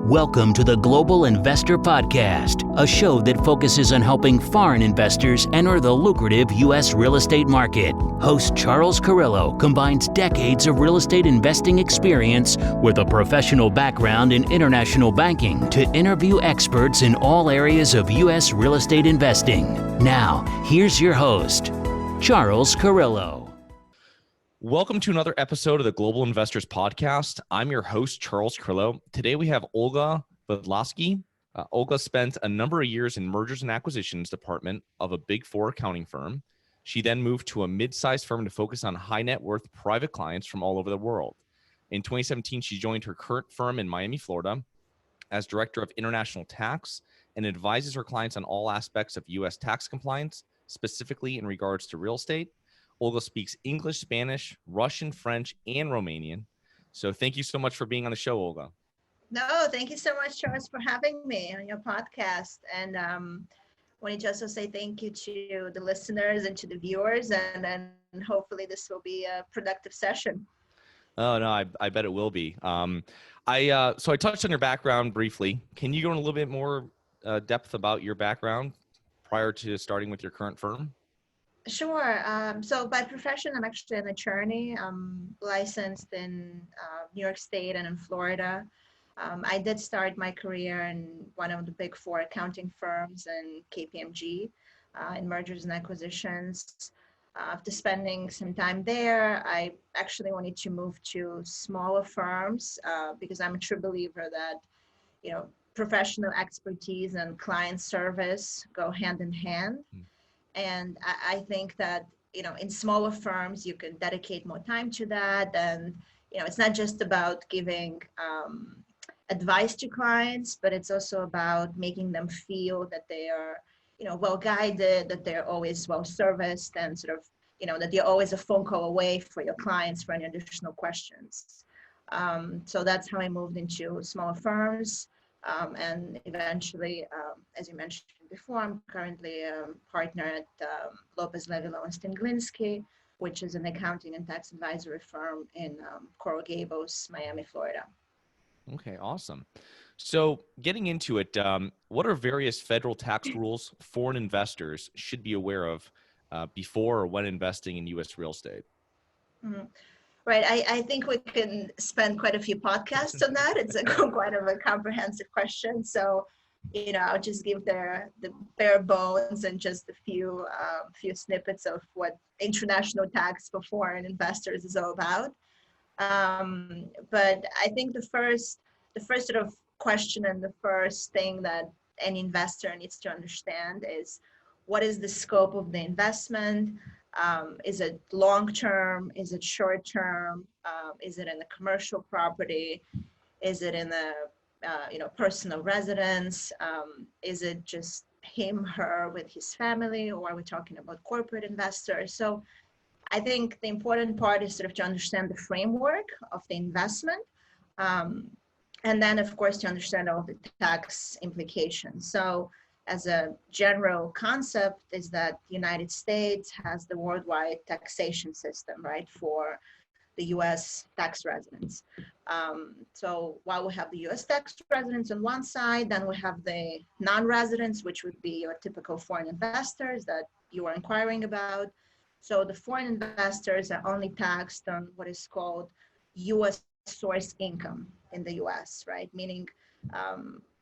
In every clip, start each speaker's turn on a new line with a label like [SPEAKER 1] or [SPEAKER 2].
[SPEAKER 1] Welcome to the Global Investor Podcast, a show that focuses on helping foreign investors enter the lucrative U.S. real estate market. Host Charles Carillo combines decades of real estate investing experience with a professional background in international banking to interview experts in all areas of U.S. real estate investing. Now, here's your host, Charles Carillo.
[SPEAKER 2] Welcome to another episode of the Global Investors Podcast. I'm your host, Charles Carillo. Today we have Olga Vodolazschi. Olga spent a number of years in mergers and acquisitions department of a Big Four accounting firm. She then moved to a mid-sized firm to focus on high net worth private clients from all over the world. In 2017, she joined her current firm in Miami, Florida, as Director of International Tax and advises her clients on all aspects of U.S. tax compliance, specifically in regards to real estate. Olga speaks English, Spanish, Russian, French, and Romanian. So thank you so much for being on the show, Olga.
[SPEAKER 3] No, thank you so much, Charles, for having me on your podcast. And wanted to also say thank you to the listeners and to the viewers. And then hopefully this will be a productive session.
[SPEAKER 2] Oh, no, I bet it will be. So I touched on your background briefly. Can you go in a little bit more depth about your background prior to starting with your current firm?
[SPEAKER 3] Sure. So by profession, I'm actually an attorney. I'm licensed in New York State and in Florida. I did start my career in one of the Big Four accounting firms in KPMG in mergers and acquisitions. After spending some time there, I actually wanted to move to smaller firms because I'm a true believer that, professional expertise and client service go hand in hand. And I think that, in smaller firms, you can dedicate more time to that. And, it's not just about giving advice to clients, but it's also about making them feel that they are, well-guided, that they're always well-serviced, and sort of, that you're always a phone call away for your clients for any additional questions. So that's how I moved into smaller firms. And eventually, as you mentioned before, I'm currently a partner at Lopez Levy Lowenstein Glinsky, which is an accounting and tax advisory firm in Coral Gables, Miami, Florida.
[SPEAKER 2] Okay, awesome. So getting into it, what are various federal tax rules foreign investors should be aware of before or when investing in U.S. real estate?
[SPEAKER 3] Mm-hmm. Right. I think we can spend quite a few podcasts on that. It's quite of a comprehensive question. So, I'll just give the bare bones and just a few snippets of what international tax for foreign investors is all about. But I think the first sort of question and the first thing that any investor needs to understand is what is the scope of the investment? Is it long-term? Is it short-term? Is it in a commercial property? Is it in a personal residence? Is it just him, her with his family, or are we talking about corporate investors? So I think the important part is sort of to understand the framework of the investment. And then, of course, to understand all the tax implications. So as a general concept is that the United States has the worldwide taxation system, right, for the U.S. tax residents. So while we have the U.S. tax residents on one side, then we have the non-residents, which would be your typical foreign investors that you are inquiring about. So the foreign investors are only taxed on what is called U.S. source income in the U.S., right? Meaning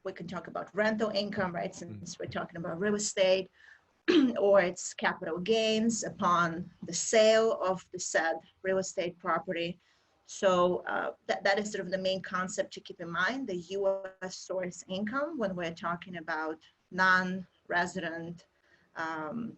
[SPEAKER 3] we can talk about rental income, right? Since we're talking about real estate, or it's capital gains upon the sale of the said real estate property. So that is sort of the main concept to keep in mind, the U.S. source income when we're talking about non-resident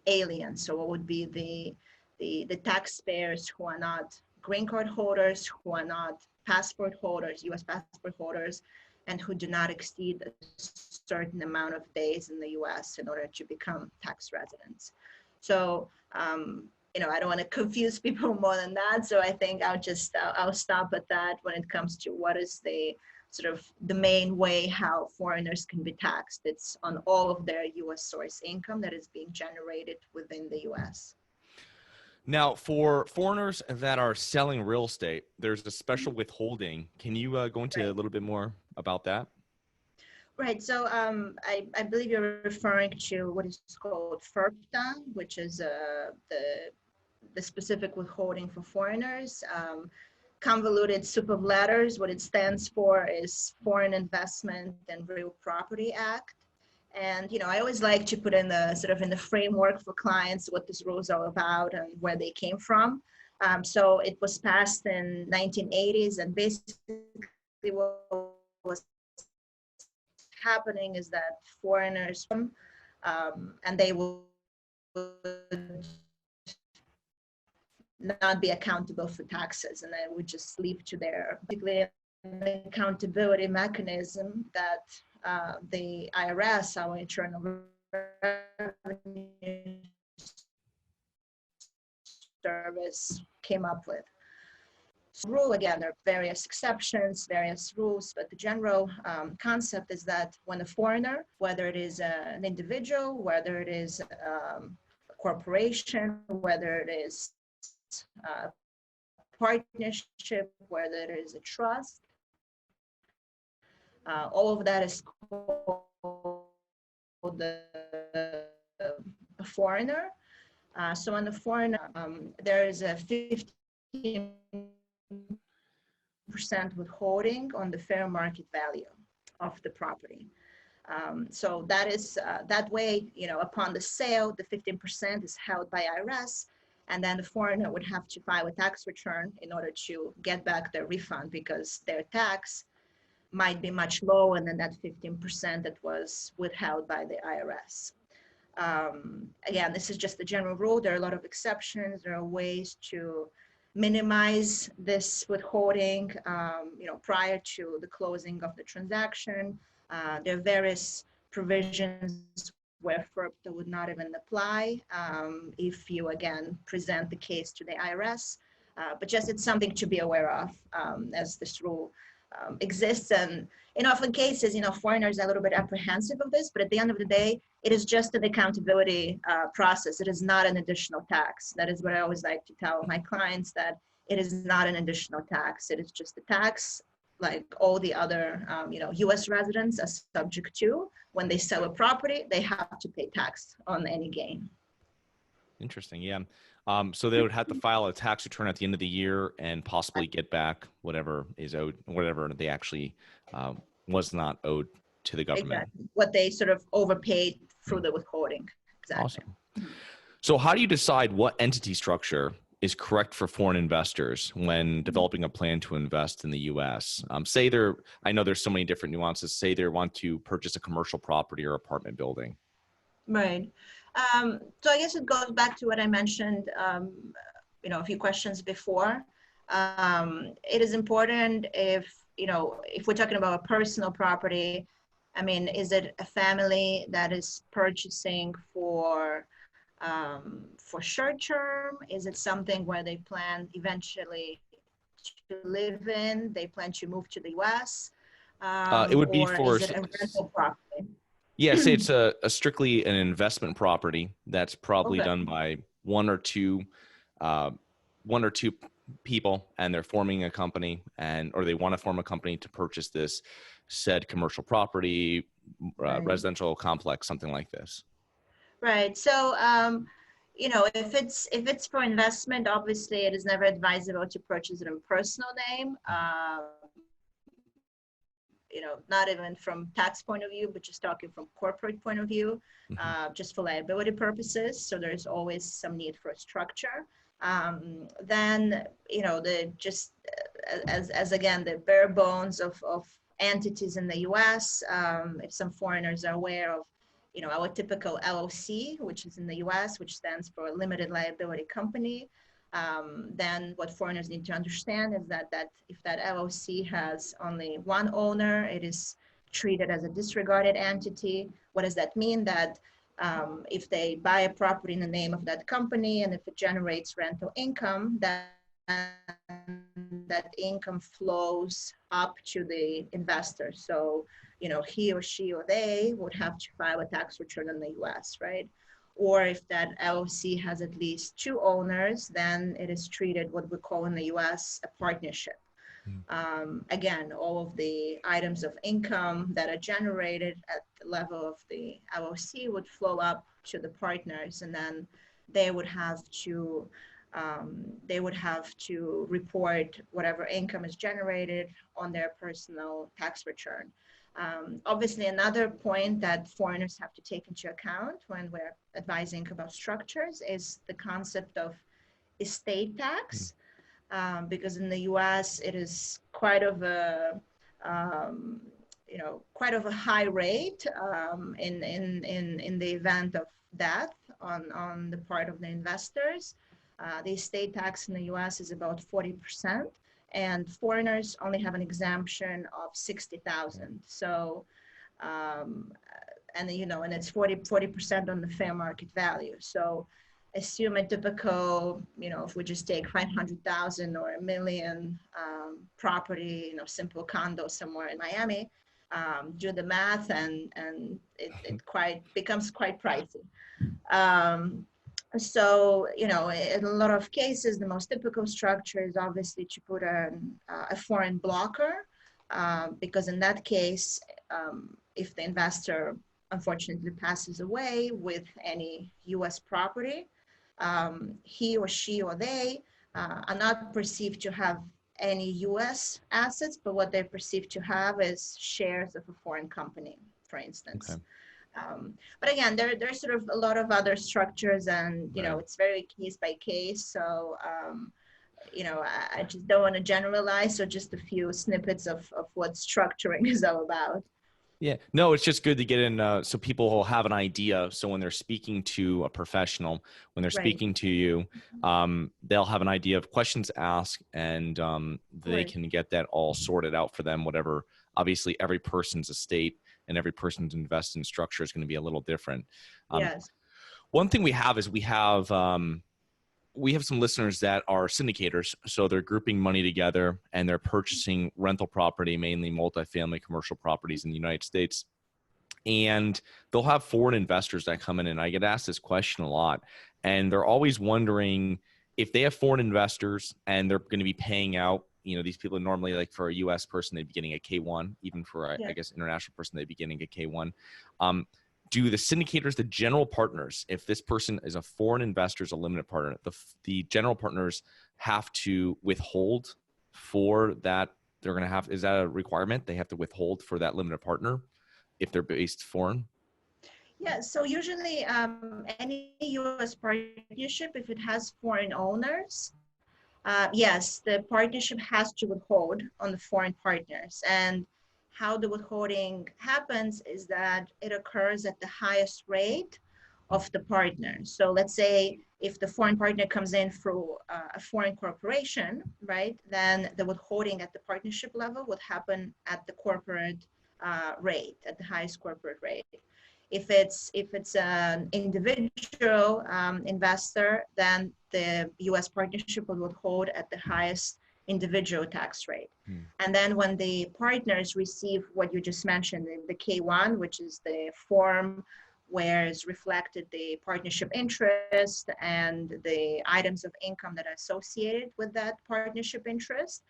[SPEAKER 3] aliens. So what would be the taxpayers who are not green card holders, who are not passport holders, U.S. passport holders, and who do not exceed a certain amount of days in the U.S. in order to become tax residents. So, I don't want to confuse people more than that. So I think I'll stop at that when it comes to what is the sort of the main way how foreigners can be taxed. It's on all of their U.S. source income that is being generated within the U.S.
[SPEAKER 2] Now, for foreigners that are selling real estate, there's a special withholding. Can you go into a little bit more about that?
[SPEAKER 3] Right. So I believe you're referring to what is called FERPTA, which is the specific withholding for foreigners. Convoluted soup of letters. What it stands for is Foreign Investment and Real Property Act. And I always like to put in the sort of in the framework for clients what this rule is all about and where they came from. So it was passed in 1980s, and basically what was happening is that foreigners and they would not be accountable for taxes, and they would just leave to their basically an accountability mechanism that the IRS, our Internal Revenue Service, came up with. Rule, again, there are various exceptions, various rules, but the general concept is that when a foreigner, whether it is an individual, whether it is a corporation, whether it is a partnership, whether it is a trust, all of that is called a foreigner. So on the foreigner, there is a 15% withholding on the fair market value of the property. So that is that way, upon the sale, the 15% is held by IRS, and then the foreigner would have to file a tax return in order to get back their refund, because their tax might be much lower than that 15% that was withheld by the IRS. Again, this is just the general rule. There are a lot of exceptions. There are ways to minimize this withholding, prior to the closing of the transaction. There are various provisions where FERPTA would not even apply if you, again, present the case to the IRS. But just it's something to be aware of as this rule exists. And in often cases, foreigners are a little bit apprehensive of this, but at the end of the day, it is just an accountability process. It is not an additional tax. That is what I always like to tell my clients, that it is not an additional tax. It is just a tax like all the other, U.S. residents are subject to. When they sell a property, they have to pay tax on any gain.
[SPEAKER 2] Interesting. Yeah. So they would have to file a tax return at the end of the year and possibly get back whatever is owed, whatever they actually was not owed to the government.
[SPEAKER 3] Exactly. What they sort of overpaid through the withholding. Exactly.
[SPEAKER 2] Awesome. So how do you decide what entity structure is correct for foreign investors when developing a plan to invest in the U.S.? I know there's so many different nuances. Say they want to purchase a commercial property or apartment building.
[SPEAKER 3] Right. So I guess it goes back to what I mentioned, a few questions before. It is important if we're talking about a personal property, is it a family that is purchasing for short term? Is it something where they plan eventually to live in? They plan to move to the U.S.?
[SPEAKER 2] It would be for,
[SPEAKER 3] is it a rental property?
[SPEAKER 2] Yeah, say it's a strictly an investment property that's probably done by one or two people, and they're forming a company, or they want to form a company to purchase this said commercial property, residential complex, something like this.
[SPEAKER 3] Right. So, if it's for investment, obviously it is never advisable to purchase it in personal name. Not even from tax point of view, but just talking from corporate point of view, just for liability purposes. So there's always some need for a structure. Then, as again, the bare bones of entities in the U.S., if some foreigners are aware of, our typical LLC, which is in the U.S., which stands for a limited liability company. Then what foreigners need to understand is that if that LLC has only one owner, it is treated as a disregarded entity. What does that mean? That if they buy a property in the name of that company, and if it generates rental income, that income flows up to the investor. So, he or she or they would have to file a tax return in the U.S., right? Or if that LLC has at least two owners, then it is treated what we call in the U.S. a partnership. Again, all of the items of income that are generated at the level of the LLC would flow up to the partners, and then they would have to report whatever income is generated on their personal tax return. Obviously, another point that foreigners have to take into account when we're advising about structures is the concept of estate tax, because in the U.S. it is quite of a quite of a high rate in the event of death on the part of the investors. The estate tax in the U.S. is about 40%, and foreigners only have an exemption of 60,000. So, and it's 40% on the fair market value. So, assume a typical, if we just take 500,000 or $1 million property, simple condo somewhere in Miami, do the math, and it becomes quite pricey. So, in a lot of cases, the most typical structure is obviously to put a foreign blocker, because in that case, if the investor unfortunately passes away with any U.S. property, he or she or they are not perceived to have any U.S. assets, but what they're perceived to have is shares of a foreign company, for instance.
[SPEAKER 2] Okay.
[SPEAKER 3] But again, there's sort of a lot of other structures, and it's very case by case. So I just don't want to generalize. So just a few snippets of what structuring is all about.
[SPEAKER 2] Yeah, no, it's just good to get in so people will have an idea. So when they're speaking to a professional, when they're speaking to you, they'll have an idea of questions asked, and they can get that all sorted out for them. Whatever, obviously, every person's estate and every person's investment structure is going to be a little different.
[SPEAKER 3] Yes.
[SPEAKER 2] One thing we have is we have some listeners that are syndicators. So they're grouping money together and they're purchasing rental property, mainly multifamily commercial properties in the United States. And they'll have foreign investors that come in, and I get asked this question a lot. And they're always wondering if they have foreign investors and they're going to be paying out, these people normally, like for a US person, they'd be getting a K1, even for I guess international person, they'd be getting a K1. Do the syndicators, the general partners, if this person is a foreign investor, is a limited partner, the general partners have to withhold for that? They're going to have, is that a requirement? They have to withhold for that limited partner if they're based foreign?
[SPEAKER 3] Yeah, so usually any U.S. partnership, if it has foreign owners, yes, the partnership has to withhold on the foreign partners. And how the withholding happens is that it occurs at the highest rate of the partner. So let's say if the foreign partner comes in through a foreign corporation, right, then the withholding at the partnership level would happen at the corporate rate, at the highest corporate rate. If it's an individual investor, then the U.S. partnership will withhold at the highest individual tax rate. And then when the partners receive what you just mentioned, the K1, which is the form where is reflected the partnership interest and the items of income that are associated with that partnership interest,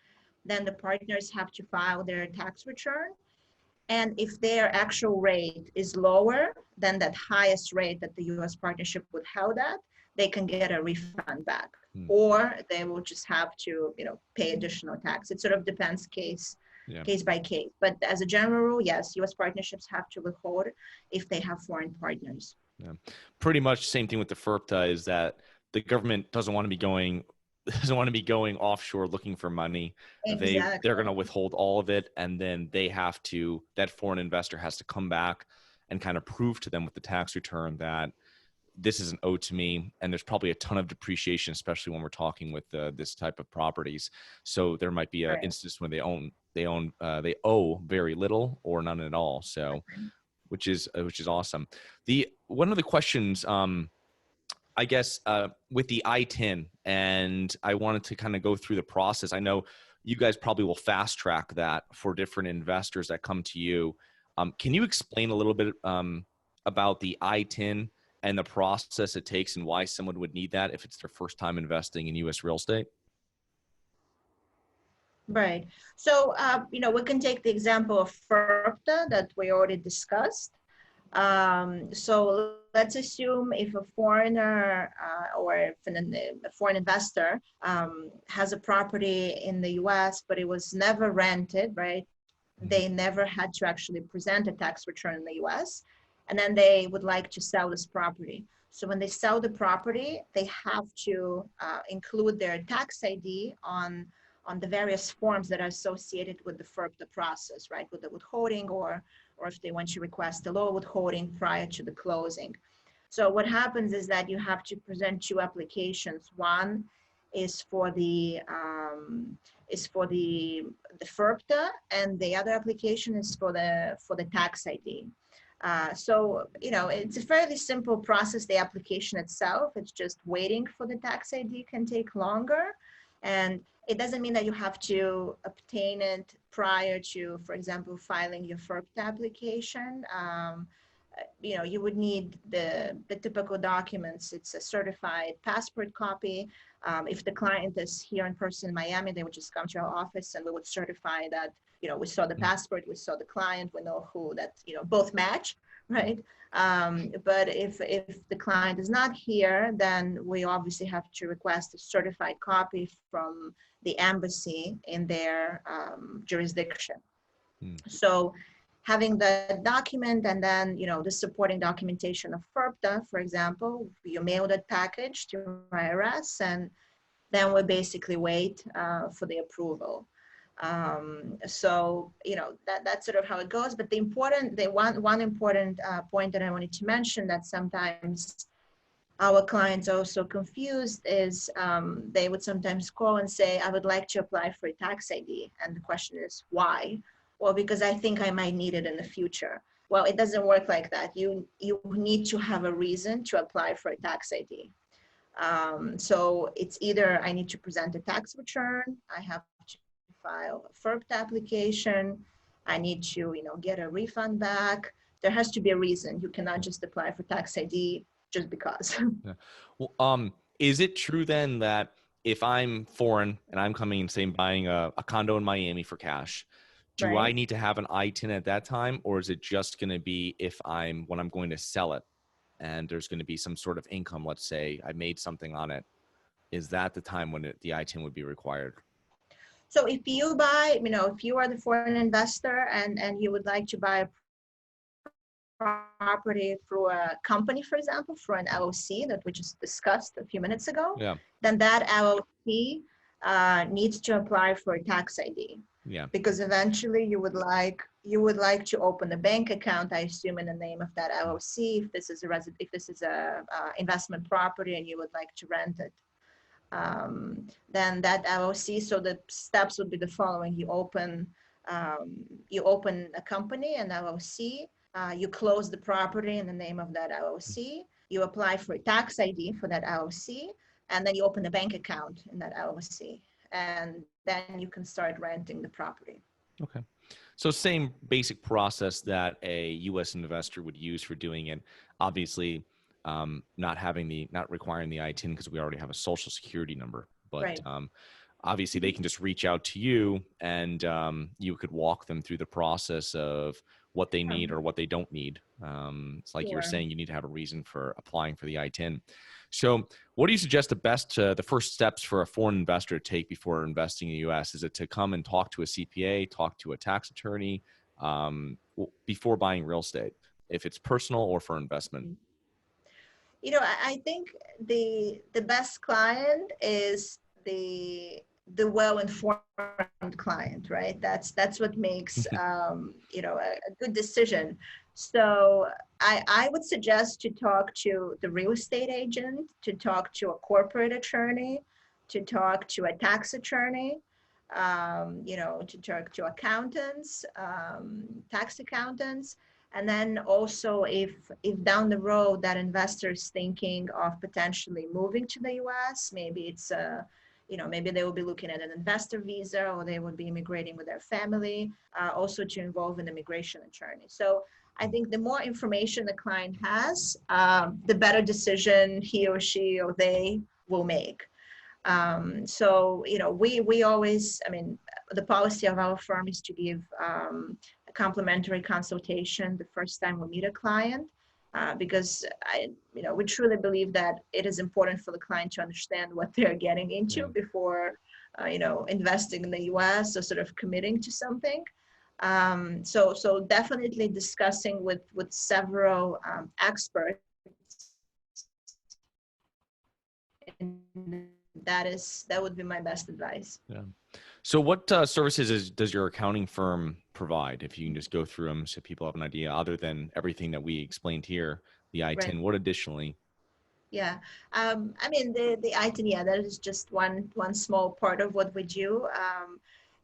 [SPEAKER 3] then the partners have to file their tax return. And if their actual rate is lower than that highest rate that the U.S. partnership would held at, they can get a refund back, or they will just have to, pay additional tax. It sort of depends case by case. But as a general rule, yes, U.S. partnerships have to withhold if they have foreign partners.
[SPEAKER 2] Yeah, pretty much same thing with the FERPTA is that the government doesn't want to be going offshore looking for money.
[SPEAKER 3] Exactly.
[SPEAKER 2] They're going to withhold all of it, and then that foreign investor has to come back and kind of prove to them with the tax return that this isn't owed to me. And there's probably a ton of depreciation, especially when we're talking with this type of properties. So there might be an instance when they owe very little or none at all. So, which is awesome. One of the questions, I guess, with the I-10, and I wanted to kind of go through the process. I know you guys probably will fast track that for different investors that come to you. Can you explain a little bit about the I-10 and the process it takes and why someone would need that if it's their first time investing in U.S. real estate?
[SPEAKER 3] Right. So, we can take the example of FERPTA that we already discussed. So let's assume if a foreigner or if a foreign investor has a property in the US, but it was never rented, right? They never had to actually present a tax return in the US, and then they would like to sell this property. So when they sell the property, they have to include their tax ID on the various forms that are associated with the FERPTA process, right? With the withholding or if they want to request a low withholding prior to the closing. So what happens is that you have to present two applications. One is for the FERPTA, and the other application is for the tax ID. So it's a fairly simple process. The application itself, it's just waiting for the tax ID can take longer, and it doesn't mean that you have to obtain it prior to, for example, filing your FERPTA application. You would need the typical documents. It's a certified passport copy. If the client is here in person in Miami, they would just come to our office and we would certify that, we saw the passport, we saw the client, we know who that, both match, right? But if the client is not here, then we obviously have to request a certified copy from the embassy in their jurisdiction. So having the document and then, the supporting documentation of FERPTA, for example, you mail that package to IRS, and then we basically wait for the approval. So, that's sort of how it goes. But one important point that I wanted to mention that sometimes our clients are also confused is they would sometimes call and say, I would like to apply for a tax ID. And the question is, why? Well, because I think I might need it in the future. Well, it doesn't work like that. You need to have a reason to apply for a tax ID. So it's either I need to present a tax return, I have to file a FERPTA application, I need to, get a refund back. There has to be a reason. You cannot just apply for tax ID just because.
[SPEAKER 2] Yeah. Well, is it true then that if I'm foreign and I'm coming and saying buying a condo in Miami for cash, do
[SPEAKER 3] Right.
[SPEAKER 2] I need to have an I-10 at that time, or is it just going to be when I'm going to sell it and there's going to be some sort of income? Let's say I made something on it. Is that the time when the I-10 would be required?
[SPEAKER 3] So if you buy, if you are the foreign investor and you would like to buy a property through a company, for example, through an LLC that we just discussed a few minutes ago,
[SPEAKER 2] Yeah.
[SPEAKER 3] then that LLC needs to apply for a tax ID.
[SPEAKER 2] Yeah.
[SPEAKER 3] Because eventually you would like to open a bank account, I assume, in the name of that LLC. If this is a investment property and you would like to rent it, then that LLC. So the steps would be the following: you open a company, an LLC. You close the property in the name of that LLC. You apply for a tax ID for that LLC, and then you open a bank account in that LLC, and then you can start renting the property.
[SPEAKER 2] Okay. So same basic process that a U.S. investor would use for doing it. Obviously, not requiring the I-10 because we already have a social security number, but
[SPEAKER 3] Right.
[SPEAKER 2] Obviously they can just reach out to you and you could walk them through the process of what they need or what they don't need. It's like you were saying, you need to have a reason for applying for the I-10. So what do you suggest the first steps for a foreign investor to take before investing in the U.S.? Is it to come and talk to a CPA, talk to a tax attorney before buying real estate, if it's personal or for investment?
[SPEAKER 3] I think the best client is the well-informed client, right? That's what makes a good decision. So I would suggest to talk to the real estate agent, to talk to a corporate attorney, to talk to a tax attorney, to talk to accountants, tax accountants. And then also if down the road that investor is thinking of potentially moving to the US, maybe it's maybe they will be looking at an investor visa or they would be immigrating with their family, also to involve an immigration attorney. So I think the more information the client has, the better decision he or she or they will make. So, we always, the policy of our firm is to give a complimentary consultation the first time we meet a client, because we truly believe that it is important for the client to understand what they're getting into before investing in the U.S. or sort of committing to something. So definitely discussing with several experts. That would be my best advice.
[SPEAKER 2] Yeah. So what services does your accounting firm provide? If you can just go through them so people have an idea, other than everything that we explained here, the I-10,
[SPEAKER 3] Right.
[SPEAKER 2] what additionally?
[SPEAKER 3] Yeah. The I-10, that is just one small part of what we do.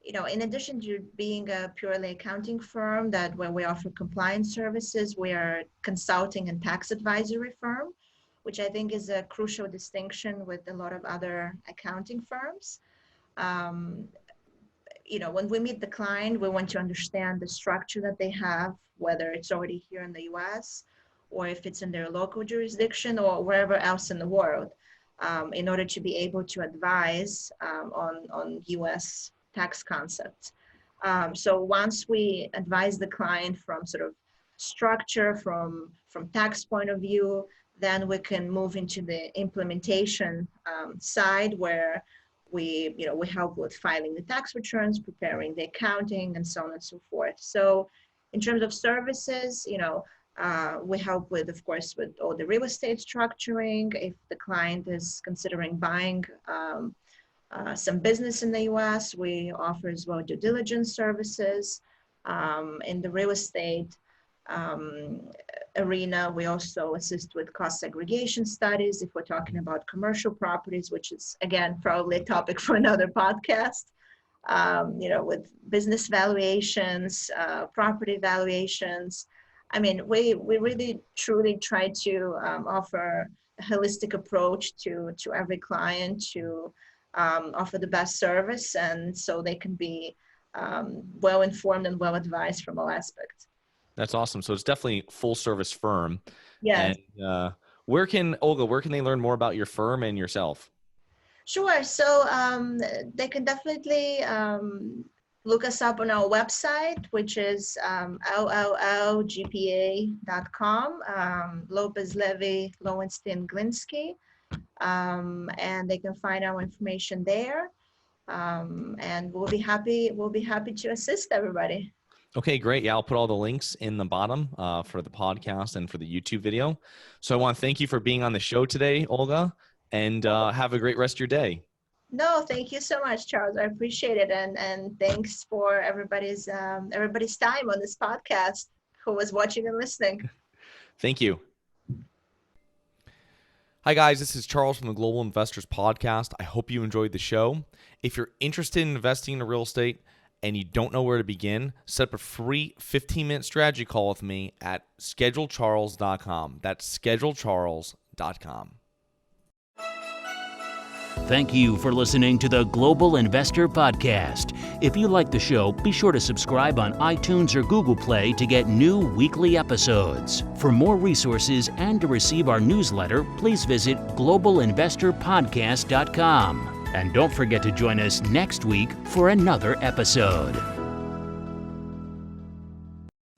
[SPEAKER 3] In addition to being a purely accounting firm where we offer compliance services, we are a consulting and tax advisory firm, which I think is a crucial distinction with a lot of other accounting firms. When we meet the client, we want to understand the structure that they have, whether it's already here in the US or if it's in their local jurisdiction or wherever else in the world, in order to be able to advise on US tax concepts. So once we advise the client from sort of structure, from tax point of view, then we can move into the implementation side, where we help with filing the tax returns, preparing the accounting, and so on and so forth. So in terms of services, we help with, of course, with all the real estate structuring. If the client is considering buying some business in the US, we offer as well due diligence services. In the real estate arena, we also assist with cost segregation studies if we're talking about commercial properties, which is, again, probably a topic for another podcast. With business valuations, property valuations. We really truly try to offer a holistic approach to every client to offer the best service, and so they can be well informed and well advised from all aspects.
[SPEAKER 2] That's awesome. So it's definitely a full service firm.
[SPEAKER 3] Yes.
[SPEAKER 2] And where can they learn more about your firm and yourself?
[SPEAKER 3] Sure. So they can definitely look us up on our website, which is LLLGPA.com, Lopez Levy Lowenstein Glinsky, and they can find our information there. And we'll be happy to assist everybody.
[SPEAKER 2] Okay, great. Yeah, I'll put all the links in the bottom for the podcast and for the YouTube video. So I want to thank you for being on the show today, Olga, and have a great rest of your day.
[SPEAKER 3] No, thank you so much, Charles. I appreciate it. And thanks for everybody's time on this podcast who was watching and listening.
[SPEAKER 2] Thank you. Hi, guys. This is Charles from the Global Investors Podcast. I hope you enjoyed the show. If you're interested in investing in real estate and you don't know where to begin, set up a free 15-minute strategy call with me at schedulecharles.com. That's schedulecharles.com.
[SPEAKER 1] Thank you for listening to the Global Investor Podcast. If you like the show, be sure to subscribe on iTunes or Google Play to get new weekly episodes. For more resources and to receive our newsletter, please visit globalinvestorpodcast.com. And don't forget to join us next week for another episode.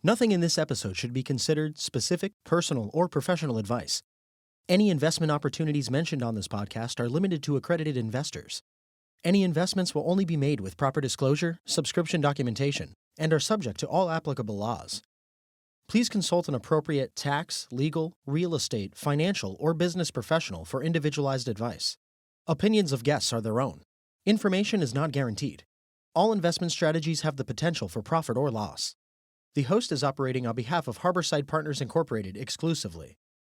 [SPEAKER 4] Nothing in this episode should be considered specific, personal, or professional advice. Any investment opportunities mentioned on this podcast are limited to accredited investors. Any investments will only be made with proper disclosure, subscription documentation, and are subject to all applicable laws. Please consult an appropriate tax, legal, real estate, financial, or business professional for individualized advice. Opinions of guests are their own. Information is not guaranteed. All investment strategies have the potential for profit or loss. The host is operating on behalf of Harborside Partners Incorporated exclusively.